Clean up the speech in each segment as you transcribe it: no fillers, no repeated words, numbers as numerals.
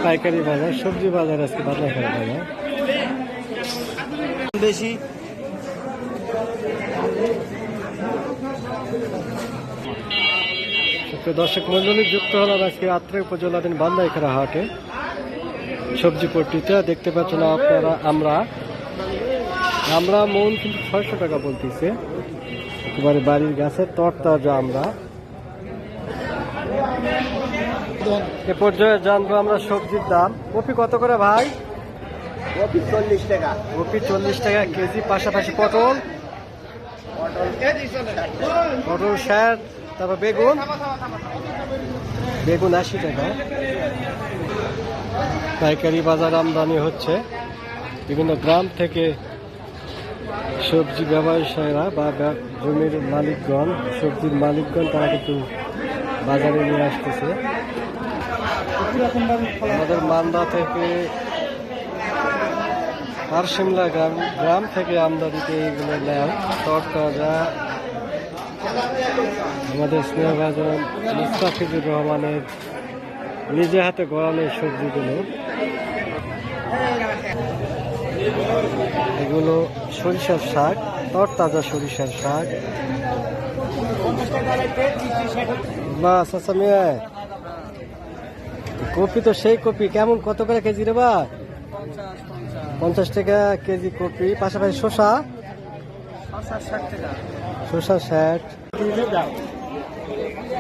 পাইকারি বাজার, সবজি বাজার আজকে বাজার বাজার বেশি। দর্শক মন্ডলী যুক্ত হলাম আজকে আত্রাই উপজেলাধীন বান্দাইখারা হাটে সবজি পট্টিতে। দেখতে পাচ্ছেন আপনারা আমরা মন কিন্তু 600 টাকা বলতেছে, একেবারে বাড়ির গাছের তরতাজা আমরা। এ পর্যায়ে জানবো আমরা সবজির দাম। কপি কত করে ভাই? কপি 40 টাকা। কপি 40 টাকা কেজি, পাশাপাশি পটল 60, তারপর বেগুন 80 টাকা। পাইকারি বাজার আমদানি হচ্ছে বিভিন্ন গ্রাম থেকে। সবজি ব্যবসায়ীরা বা জমির মালিকগণ, সবজির মালিকগণ তারা কিন্তু বাজারে নিয়ে আসতেছে। আমাদের মান্দা থেকে পারশিমলা গ্রাম থেকে আমদানিতে এগুলো নেয় তরতাজা। আমাদের স্নেহভাজন মুস্তাফিজুর রহমানের নিজে হাতে গড়ানো সবজিগুলো। এগুলো সরিষার শাক, তরতাজা সরিষার শাক। বাস আচ্ছা মেয়ে, কপি তো সেই কপি, কেমন কত করে কেজি রে বা? 50 টাকা কেজি কপি, পাশাপাশি শসা 60।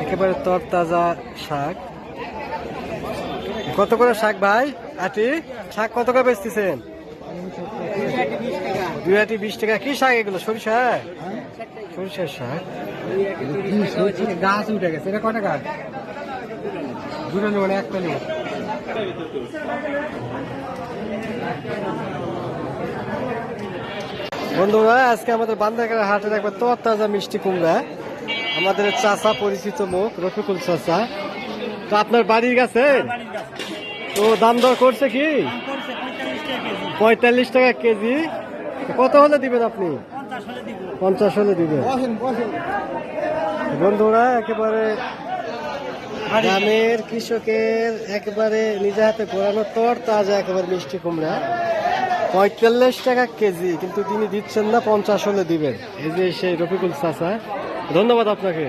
একেবারে তরতাজা শাক। কত করে শাক ভাই? আটি শাক কত করে বেচতেছেন? 2 আটি 20 টাকা। কি শাক এগুলো? সরিষার শাক। গাছ উঠে গেছে, এটা কত টাকা? দুটো নেব, একটা নেব। বন্ধুরা আজকে আমাদের বান্দাইখারা হাটের একবার তরতাজা মিষ্টি কুমড়া। আমাদের চাচা, পরিচিত মুখ, রফিকুল চাচা। তো আপনার বাড়ির কাছে তো দাম দর করছে কি? 45 টাকা কেজি। কত হলে দিবেন আপনি? 50 হলে দিবেন। বন্ধুরা একেবারে গ্রামের কৃষকের একেবারে নিজে হাতে ঘোরানো তরতাজা একেবারে মিষ্টি কুমড়া 45 টাকা কেজি, কিন্তু তিনি দিচ্ছেন না, 50 হলে দিবেন। এই যে সেই রফিকুল চাচা, ধন্যবাদ আপনাকে।